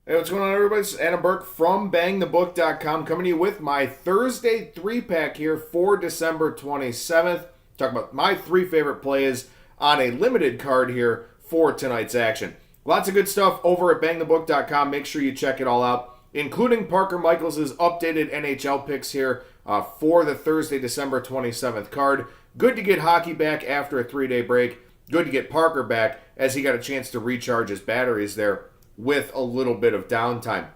Hey, what's going on, everybody? It's Adam Burke from BangTheBook.com coming to you with my Thursday three-pack here for December 27th. Talk about my three favorite plays on a limited card here for tonight's action. Lots of good stuff over at BangTheBook.com. Make sure you check it all out, including Parker Michaels' updated NHL picks here for the Thursday, December 27th card. Good to get hockey back after a three-day break. Good to get Parker back as he got a chance to recharge his batteries there with a little bit of downtime.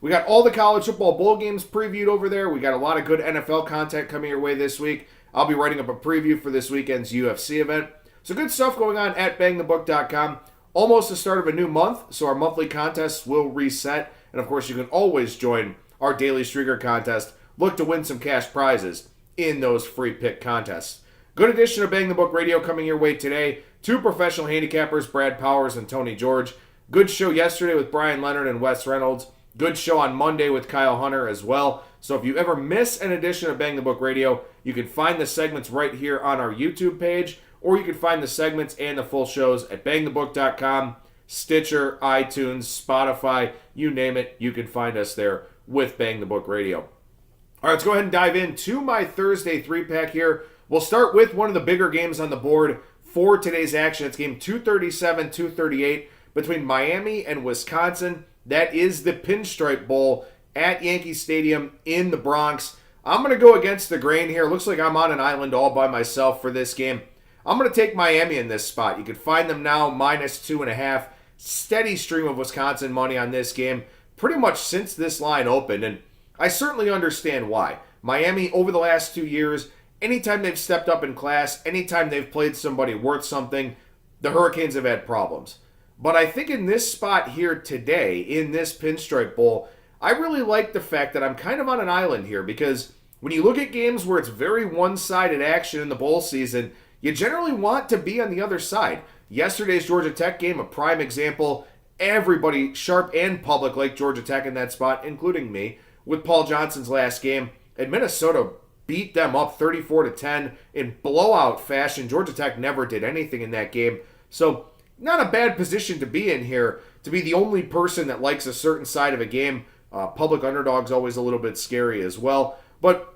We got all the college football bowl games previewed over there. We got a lot of good NFL content coming your way this week. I'll be writing up a preview for this weekend's UFC event. So good stuff going on at bangthebook.com. Almost the start of a new month, so our monthly contests will reset. And of course, you can always join our daily streaker contest. Look to win some cash prizes in those free pick contests. Good edition of Bang the Book Radio coming your way today. Two professional handicappers, Brad Powers and Tony George. Good show yesterday with Brian Leonard and Wes Reynolds. Good show on Monday with Kyle Hunter as well. So if you ever miss an edition of Bang the Book Radio, you can find the segments right here on our YouTube page, or you can find the segments and the full shows at bangthebook.com, Stitcher, iTunes, Spotify, you name it, you can find us there with Bang the Book Radio. All right, let's go ahead and dive into my Thursday three-pack here. We'll start with one of the bigger games on the board for today's action. It's game 237, 238. Between Miami and Wisconsin. That is the Pinstripe Bowl at Yankee Stadium in the Bronx. I'm going to go against the grain here. Looks like I'm on an island all by myself for this game. I'm going to take Miami in this spot. You can find them now -2.5. Steady stream of Wisconsin money on this game pretty much since this line opened. And I certainly understand why. Miami, over the last 2 years, anytime they've stepped up in class, anytime they've played somebody worth something, the Hurricanes have had problems. But I think in this spot here today, in this Pinstripe Bowl, I really like the fact that I'm kind of on an island here because when you look at games where it's very one-sided action in the bowl season, you generally want to be on the other side. Yesterday's Georgia Tech game, a prime example. Everybody, sharp and public, like Georgia Tech in that spot, including me, with Paul Johnson's last game. And Minnesota beat them up 34-10 in blowout fashion. Georgia Tech never did anything in that game. So not a bad position to be in here, to be the only person that likes a certain side of a game. Public underdog's always a little bit scary as well. But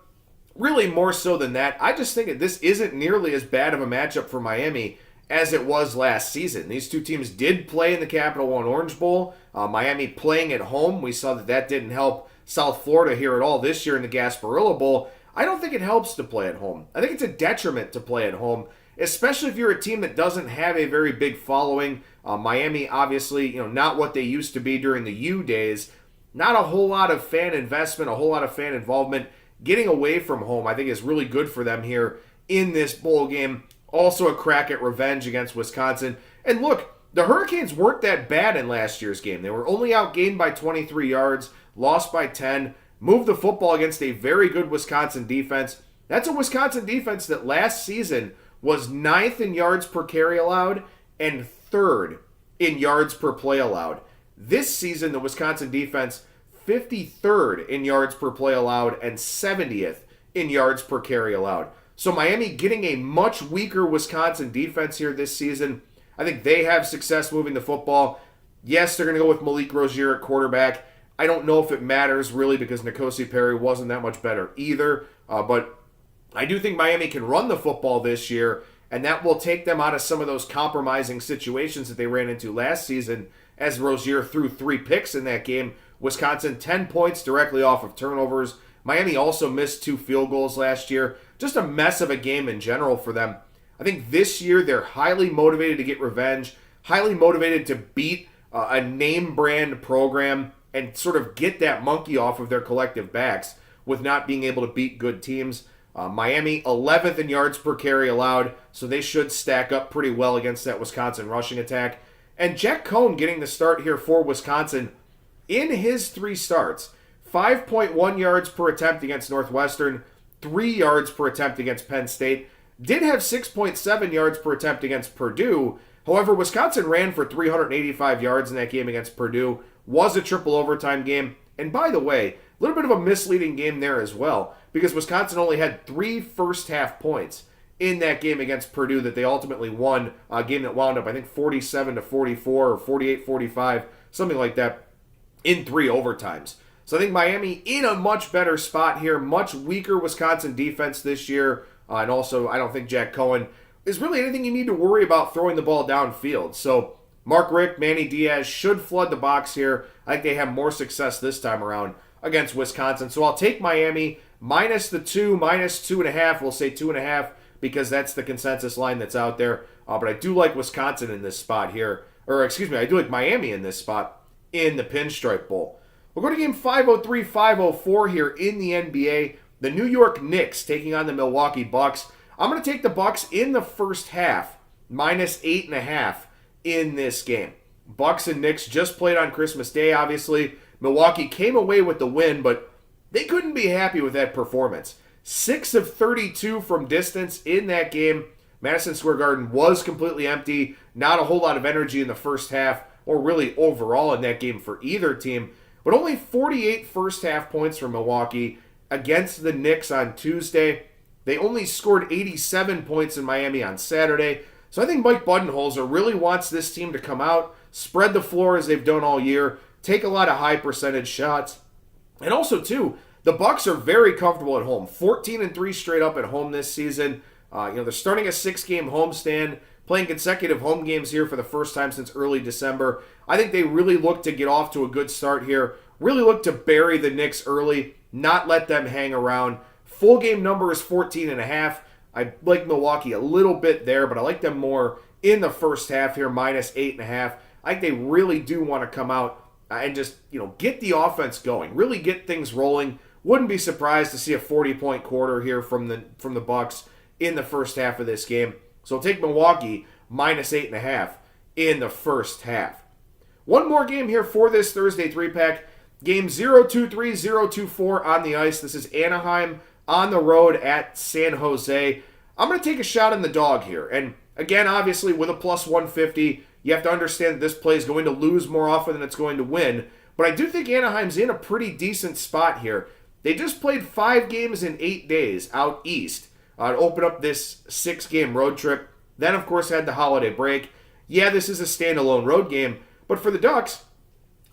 really more so than that, I just think that this isn't nearly as bad of a matchup for Miami as it was last season. These two teams did play in the Capital One Orange Bowl. Miami playing at home. We saw that that didn't help South Florida here at all this year in the Gasparilla Bowl. I don't think it helps to play at home. I think it's a detriment to play at home, especially if you're a team that doesn't have a very big following. Miami, obviously, not what they used to be during the U days. Not a whole lot of fan investment, a whole lot of fan involvement. Getting away from home, I think, is really good for them here in this bowl game. Also a crack at revenge against Wisconsin. And look, the Hurricanes weren't that bad in last year's game. They were only outgained by 23 yards, lost by 10, moved the football against a very good Wisconsin defense. That's a Wisconsin defense that last season was 9th in yards per carry allowed and 3rd in yards per play allowed. This season, the Wisconsin defense, 53rd in yards per play allowed and 70th in yards per carry allowed. So Miami getting a much weaker Wisconsin defense here this season. I think they have success moving the football. Yes, they're going to go with Malik Rozier at quarterback. I don't know if it matters really because N'Kosi Perry wasn't that much better either. But I do think Miami can run the football this year, and that will take them out of some of those compromising situations that they ran into last season as Rozier threw 3 picks in that game. Wisconsin, 10 points directly off of turnovers. Miami also missed 2 field goals last year. Just a mess of a game in general for them. I think this year they're highly motivated to get revenge, highly motivated to beat a name brand program and sort of get that monkey off of their collective backs with not being able to beat good teams. Miami, 11th in yards per carry allowed, so they should stack up pretty well against that Wisconsin rushing attack. And Jack Cohn getting the start here for Wisconsin in his 3 starts. 5.1 yards per attempt against Northwestern, 3 yards per attempt against Penn State. Did have 6.7 yards per attempt against Purdue. However, Wisconsin ran for 385 yards in that game against Purdue. Was a triple overtime game. And by the way, a little bit of a misleading game there as well, because Wisconsin only had 3 first-half points in that game against Purdue that they ultimately won, a game that wound up, I think, 47-44 or 48-45, something like that. in 3 overtimes. So I think Miami in a much better spot here, much weaker Wisconsin defense this year. And also, I don't think Jack Cohen is really anything you need to worry about throwing the ball downfield. So Mark Richt, Manny Diaz should flood the box here. I think they have more success this time around against Wisconsin. So I'll take Miami minus the 2, minus 2.5. We'll say 2.5 because that's the consensus line that's out there. But I do like Wisconsin in this spot here. Or excuse me, I do like Miami in this spot in the Pinstripe Bowl. We'll go to game 503, 504 here in the NBA. The New York Knicks taking on the Milwaukee Bucks. I'm going to take the Bucks in the first half, minus 8.5 in this game. Bucks and Knicks just played on Christmas Day, obviously. Milwaukee came away with the win, but they couldn't be happy with that performance. 6 of 32 from distance in that game. Madison Square Garden was completely empty. Not a whole lot of energy in the first half, or really overall in that game for either team. But only 48 first half points for Milwaukee against the Knicks on Tuesday. They only scored 87 points in Miami on Saturday. So I think Mike Budenholzer really wants this team to come out, spread the floor as they've done all year, take a lot of high percentage shots. And also, too, the Bucks are very comfortable at home. 14-3 straight up at home this season. They're starting a 6-game homestand, playing consecutive home games here for the first time since early December. I think they really look to get off to a good start here. Really look to bury the Knicks early, not let them hang around. Full game number is 14.5. I like Milwaukee a little bit there, but I like them more in the first half here, minus 8.5. I think they really do want to come out and just, get the offense going, really get things rolling. Wouldn't be surprised to see a 40-point quarter here from the Bucks in the first half of this game. So I'll take Milwaukee minus 8.5 in the first half. One more game here for this Thursday 3-pack. Game 0-2-3-0-2-4 on the ice. This is Anaheim on the road at San Jose. I'm going to take a shot on the dog here. And again, obviously, with a plus 150, you have to understand that this play is going to lose more often than it's going to win. But I do think Anaheim's in a pretty decent spot here. They just played 5 games in 8 days out east to open up this 6-game road trip. Then, of course, had the holiday break. Yeah, this is a standalone road game. But for the Ducks,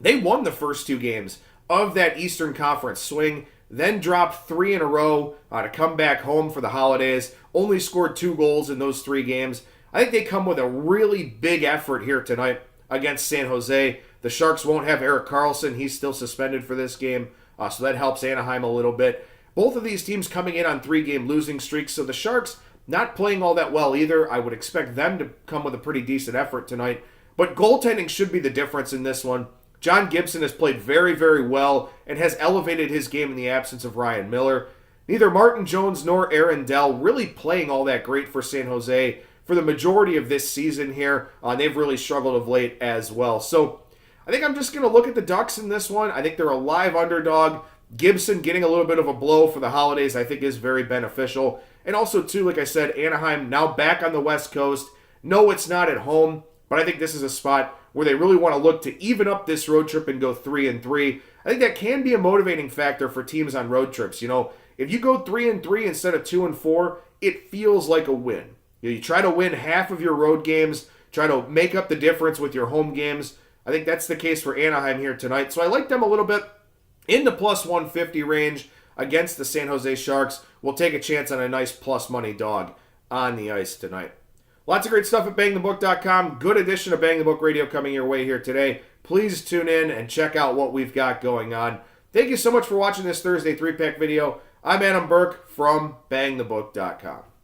they won the first 2 games of that Eastern Conference swing, then dropped 3 in a row to come back home for the holidays. Only scored 2 goals in those 3 games. I think they come with a really big effort here tonight against San Jose. The Sharks won't have Erik Karlsson. He's still suspended for this game, so that helps Anaheim a little bit. Both of these teams coming in on 3-game losing streaks, so the Sharks not playing all that well either. I would expect them to come with a pretty decent effort tonight. But goaltending should be the difference in this one. John Gibson has played very, very well and has elevated his game in the absence of Ryan Miller. Neither Martin Jones nor Aaron Dell really playing all that great for San Jose for the majority of this season here. They've really struggled of late as well. So I think I'm just going to look at the Ducks in this one. I think they're a live underdog. Gibson getting a little bit of a blow for the holidays I think is very beneficial. And also, too, like I said, Anaheim now back on the West Coast. No, it's not at home, but I think this is a spot where they really want to look to even up this road trip and go 3-3. I think that can be a motivating factor for teams on road trips. If you go 3-3 instead of 2-4, it feels like a win. You try to win half of your road games, try to make up the difference with your home games. I think that's the case for Anaheim here tonight. So I like them a little bit in the plus 150 range against the San Jose Sharks. We'll take a chance on a nice plus money dog on the ice tonight. Lots of great stuff at BangTheBook.com. Good edition of Bang the Book Radio coming your way here today. Please tune in and check out what we've got going on. Thank you so much for watching this Thursday 3-pack video. I'm Adam Burke from BangTheBook.com.